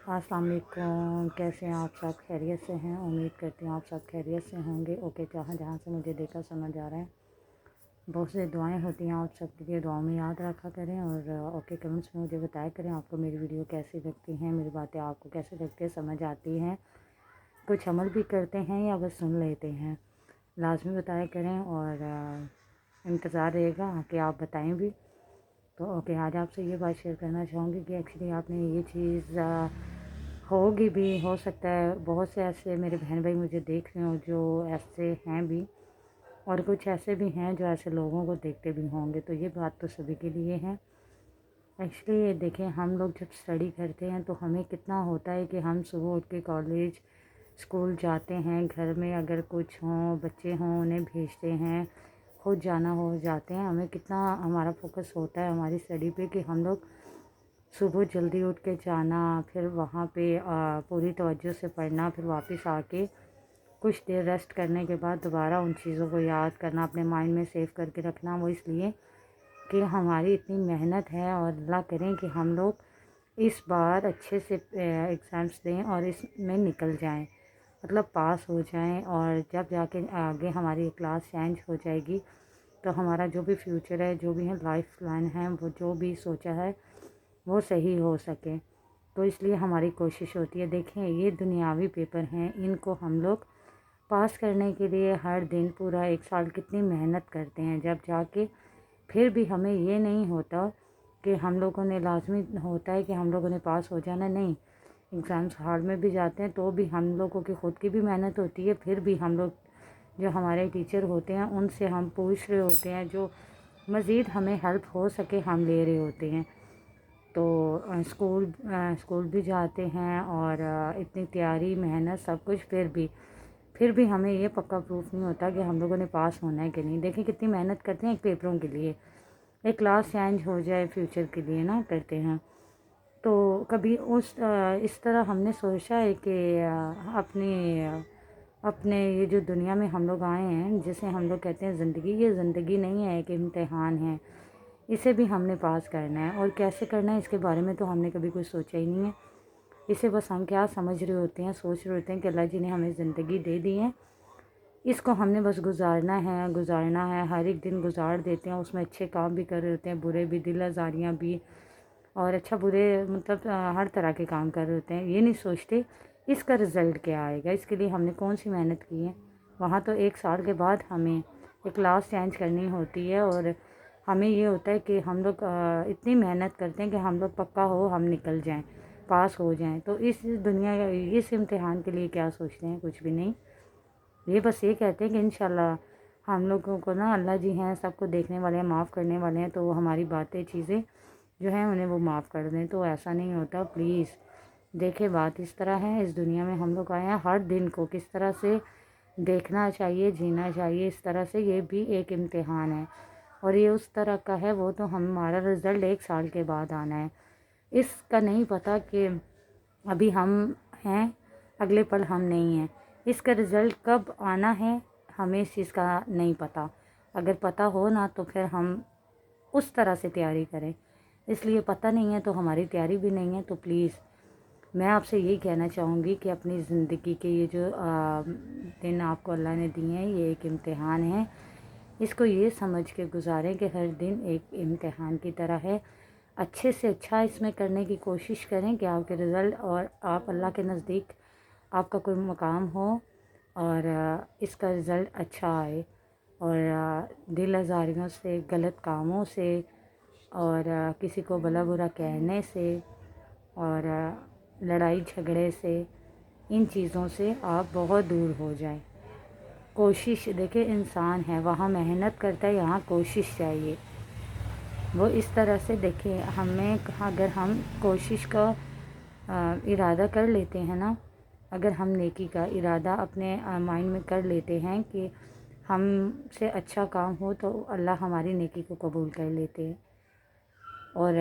अस्सलाम वालेकुम। कैसे हैं आप सब? खैरियत से हैं? उम्मीद करती हूँ आप सब खैरियत से होंगे। ओके, जहाँ जहाँ से मुझे देखा समझ आ रहा है, बहुत सी दुआएं होती हैं आप सब के लिए, दुआओं में याद रखा करें। और ओके कमेंट्स में मुझे बताया करें आपको मेरी वीडियो कैसी लगती हैं, मेरी बातें आपको कैसी लगती है, समझ आती हैं, कुछ अमल भी करते हैं या बस सुन लेते हैं, लाजमी बताया करें। और इंतज़ार रहेगा कि आप बताएं भी। तो ओके, आज आपसे ये बात शेयर करना चाहूँगी कि एक्चुअली आपने ये चीज़ होगी भी, हो सकता है बहुत से ऐसे मेरे बहन भाई मुझे देख रहे हो जो ऐसे हैं भी, और कुछ ऐसे भी हैं जो ऐसे लोगों को देखते भी होंगे। तो ये बात तो सभी के लिए है। एक्चुअली देखें, हम लोग जब स्टडी करते हैं तो हमें कितना होता है कि हम सुबह उठ के कॉलेज स्कूल जाते हैं, घर में अगर कुछ हों बच्चे हों उन्हें भेजते हैं, खुद जाना हो जाते हैं, हमें कितना हमारा फोकस होता है हमारी स्टडी पे कि हम लोग सुबह जल्दी उठ के जाना, फिर वहाँ पे पूरी तवज्जो से पढ़ना, फिर वापस आके कुछ देर रेस्ट करने के बाद दोबारा उन चीज़ों को याद करना, अपने माइंड में सेव करके रखना। वो इसलिए कि हमारी इतनी मेहनत है और अल्लाह करें कि हम लोग इस बार अच्छे से एग्ज़ाम्स दें और इसमें निकल जाएं, मतलब पास हो जाएं। और जब जाके आगे हमारी क्लास चेंज हो जाएगी तो हमारा जो भी फ्यूचर है, जो भी है लाइफ प्लान है, वो जो भी सोचा है वो सही हो सके। तो इसलिए हमारी कोशिश होती है। देखें, ये दुनियावी पेपर हैं, इनको हम लोग पास करने के लिए हर दिन पूरा एक साल कितनी मेहनत करते हैं, जब जाके फिर भी हमें ये नहीं होता कि हम लोगों ने लाजमी होता है कि हम लोगों ने पास हो जाना। नहीं, एग्ज़ाम्स हॉल में भी जाते हैं तो भी हम लोगों की ख़ुद की भी मेहनत होती है, फिर भी हम लोग जो हमारे टीचर होते हैं उनसे हम पूछ रहे होते हैं, जो मज़ीद हमें हेल्प हो सके हम ले रहे होते हैं। तो स्कूल भी जाते हैं और इतनी तैयारी मेहनत सब कुछ, फिर भी हमें ये पक्का प्रूफ नहीं होता कि हम लोगों ने पास होना है कि नहीं। देखिए कितनी मेहनत करते हैं एक पेपरों के लिए, एक क्लास चेंज हो जाए फ्यूचर के लिए ना करते हैं। तो कभी इस तरह हमने सोचा है कि अपने ये जो दुनिया में हम लोग आए हैं, जिसे हम लोग कहते हैं ज़िंदगी, ये ज़िंदगी नहीं है, एक इम्तिहान है, इसे भी हमने पास करना है। और कैसे करना है इसके बारे में तो हमने कभी कुछ सोचा ही नहीं है। इसे बस हम क्या समझ रहे होते हैं, सोच रहे होते हैं कि अल्लाह जी ने हमें ज़िंदगी दे दी है, इसको हमने बस गुजारना है। हर एक दिन गुजार देते हैं, उसमें अच्छे काम भी कर रहे होते हैं, बुरे भी, दिल आज़ारियाँ भी, और अच्छा बुरे मतलब हर तरह के काम कर रहे होते हैं। ये नहीं सोचते इसका रिज़ल्ट क्या आएगा, इसके लिए हमने कौन सी मेहनत की है। वहाँ तो एक साल के बाद हमें एक क्लास चेंज करनी होती है, और हमें ये होता है कि हम लोग इतनी मेहनत करते हैं कि हम लोग पक्का हो हम निकल जाएं, पास हो जाएं। तो इस दुनिया इस इम्तिहान के लिए क्या सोचते हैं? कुछ भी नहीं। ये बस ये कहते हैं कि इंशाल्लाह हम लोगों को ना अल्लाह जी हैं, सबको देखने वाले हैं, माफ़ करने वाले हैं, तो वो हमारी बातें चीज़ें जो हैं उन्हें वो माफ़ कर दें। तो ऐसा नहीं होता, प्लीज़ देखें, बात इस तरह है, इस दुनिया में हम लोग आए हैं, हर दिन को किस तरह से देखना चाहिए, जीना चाहिए इस तरह से। ये भी एक इम्तिहान है और ये उस तरह का है, वो तो हमारा रिज़ल्ट एक साल के बाद आना है। इसका नहीं पता कि अभी हम हैं, अगले पल हम नहीं हैं। इसका रिज़ल्ट कब आना है हमें इस चीज़ का नहीं पता। अगर पता हो ना तो फिर हम उस तरह से तैयारी करें, इसलिए पता नहीं है तो हमारी तैयारी भी नहीं है। तो प्लीज़ मैं आपसे यही कहना चाहूँगी कि अपनी ज़िंदगी के ये जो दिन आपको अल्लाह ने दिए हैं, ये एक इम्तिहान है, इसको ये समझ के गुजारें कि हर दिन एक इम्तिहान की तरह है। अच्छे से अच्छा इसमें करने की कोशिश करें कि आपके रिज़ल्ट और आप अल्लाह के नज़दीक आपका कोई मकाम हो और इसका रिज़ल्ट अच्छा आए। और दिल आज़ारियों से, गलत कामों से, और किसी को भला बुरा कहने से, और लड़ाई झगड़े से, इन चीज़ों से आप बहुत दूर हो जाएं। कोशिश, देखिए इंसान है, वहाँ मेहनत करता है, यहाँ कोशिश चाहिए। वो इस तरह से देखिए, हमें अगर हम कोशिश का इरादा कर लेते हैं ना, अगर हम नेकी का इरादा अपने माइंड में कर लेते हैं कि हमसे अच्छा काम हो, तो अल्लाह हमारी नेकी को कबूल कर लेते हैं। और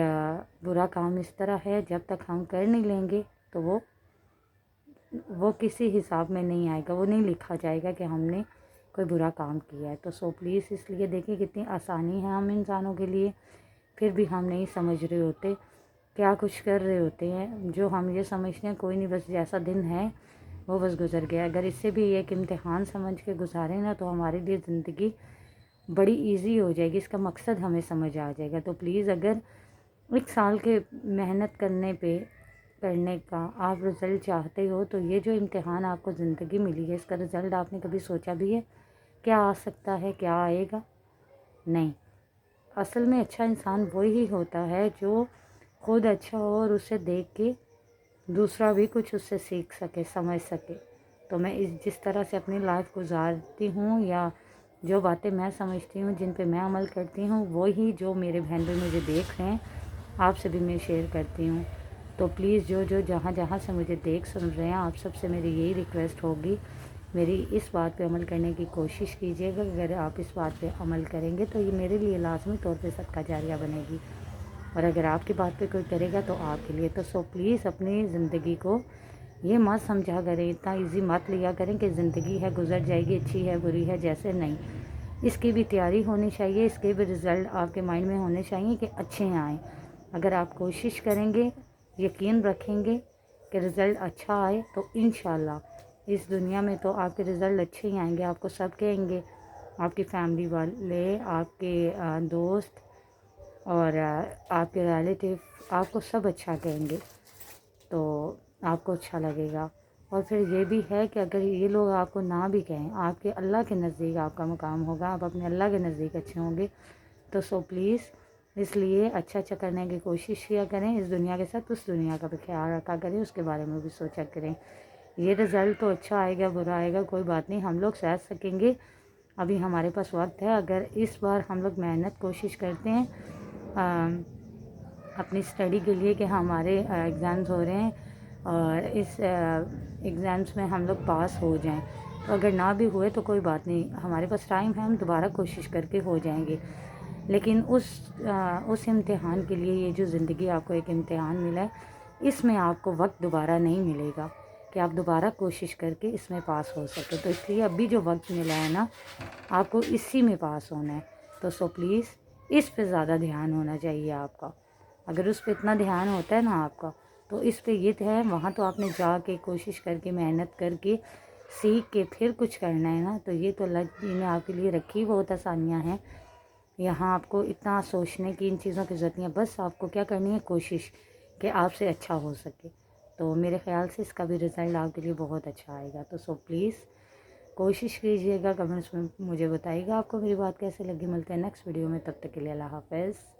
बुरा काम इस तरह है, जब तक हम कर नहीं लेंगे तो वो किसी हिसाब में नहीं आएगा, वो नहीं लिखा जाएगा कि हमने कोई बुरा काम किया है। तो सो प्लीज़, इसलिए देखिए कितनी आसानी है हम इंसानों के लिए, फिर भी हम नहीं समझ रहे होते। کیا کچھ کر رہے ہوتے ہیں، جو ہم یہ سمجھتے ہیں کوئی نہیں بس جیسا دن ہے وہ بس گزر گیا۔ اگر اس سے بھی ایک امتحان سمجھ کے گزاریں نا تو ہمارے لیے زندگی بڑی ایزی ہو جائے گی، اس کا مقصد ہمیں سمجھ آ جائے گا۔ تو پلیز اگر ایک سال کے محنت کرنے کا آپ رزلٹ چاہتے ہو تو یہ جو امتحان آپ کو زندگی ملی ہے اس کا رزلٹ آپ نے کبھی سوچا بھی ہے کیا آ سکتا ہے، کیا آئے گا؟ نہیں۔ اصل میں اچھا انسان وہی ہوتا ہے جو خود اچھا ہو اور اسے دیکھ کے دوسرا بھی کچھ اس سے سیکھ سکے، سمجھ سکے۔ تو میں جس طرح سے اپنی لائف گزارتی ہوں یا جو باتیں میں سمجھتی ہوں، جن پہ میں عمل کرتی ہوں، وہی جو میرے بہن بھائی مجھے دیکھ رہے ہیں آپ سے بھی میں شیئر کرتی ہوں۔ تو پلیز جو جہاں سے مجھے دیکھ سن رہے ہیں، آپ سب سے میری یہی ریکویسٹ ہوگی، میری اس بات پہ عمل کرنے کی کوشش کیجیے گا۔ اگر آپ اس بات پہ عمل کریں گے تو یہ میرے لیے لازمی طور پہ صدقہ جاریہ بنے گی، اور اگر آپ کی بات پہ کوئی کرے گا تو آپ کے لیے۔ تو پلیز اپنی زندگی کو یہ مت سمجھا کریں، اتنا ایزی مت لیا کریں کہ زندگی ہے گزر جائے گی، اچھی ہے بری ہے، جیسے نہیں۔ اس کی بھی تیاری ہونی چاہیے، اس کے بھی رزلٹ آپ کے مائنڈ میں ہونے چاہیے کہ اچھے آئیں۔ اگر آپ کوشش کریں گے، یقین رکھیں گے کہ رزلٹ اچھا آئے تو انشاءاللہ اس دنیا میں تو آپ کے رزلٹ اچھے ہی آئیں گے۔ آپ کو سب کہیں گے، آپ کی فیملی والے، آپ کے دوست اور آپ کے ریلیٹیو، آپ کو سب اچھا کہیں گے تو آپ کو اچھا لگے گا۔ اور پھر یہ بھی ہے کہ اگر یہ لوگ آپ کو نہ بھی کہیں، آپ کے اللہ کے نزدیک آپ کا مقام ہوگا، آپ اپنے اللہ کے نزدیک اچھے ہوں گے۔ تو پلیز اس لیے اچھا کرنے کی کوشش کیا کریں، اس دنیا کے ساتھ اس دنیا کا بھی خیال رکھا کریں، اس کے بارے میں بھی سوچا کریں۔ یہ رزلٹ تو اچھا آئے گا برا آئے گا کوئی بات نہیں، ہم لوگ سہ سکیں گے، ابھی ہمارے پاس وقت ہے۔ اگر اس بار ہم لوگ محنت کوشش کرتے ہیں اپنی اسٹڈی کے لیے کہ ہمارے ایگزامز ہو رہے ہیں اور اس ایگزامس میں ہم لوگ پاس ہو جائیں، تو اگر نہ بھی ہوئے تو کوئی بات نہیں، ہمارے پاس ٹائم ہے، ہم دوبارہ کوشش کر کے ہو جائیں گے۔ لیکن اس امتحان کے لیے، یہ جو زندگی آپ کو ایک امتحان ملا ہے، اس میں آپ کو وقت دوبارہ نہیں ملے گا کہ آپ دوبارہ کوشش کر کے اس میں پاس ہو سکے۔ تو اس لیے ابھی جو وقت ملا ہے نا، آپ کو اسی میں پاس ہونا ہے۔ تو پلیز اس پہ زیادہ دھیان ہونا چاہیے آپ کا۔ اگر اس پہ اتنا دھیان ہوتا ہے نا آپ کا، تو اس پہ یہ ہے، وہاں تو آپ نے جا کے کوشش کر کے محنت کر کے سیکھ کے پھر کچھ کرنا ہے نا، تو یہ تو اللہ جی نے آپ کے لیے رکھی بہت آسانیاں ہیں۔ یہاں آپ کو اتنا سوچنے کی ان چیزوں کی ضرورت نہیں ہے، بس آپ کو کیا کرنی ہے، کوشش کہ آپ سے اچھا ہو سکے۔ تو میرے خیال سے اس کا بھی رزلٹ آپ کے لیے بہت اچھا آئے گا۔ تو پلیز کوشش کیجئے گا، کمنٹس میں مجھے بتائیے گا آپ کو میری بات کیسے لگی۔ ملتے ہیں نیکسٹ ویڈیو میں، تب تک کے لیے اللہ حافظ۔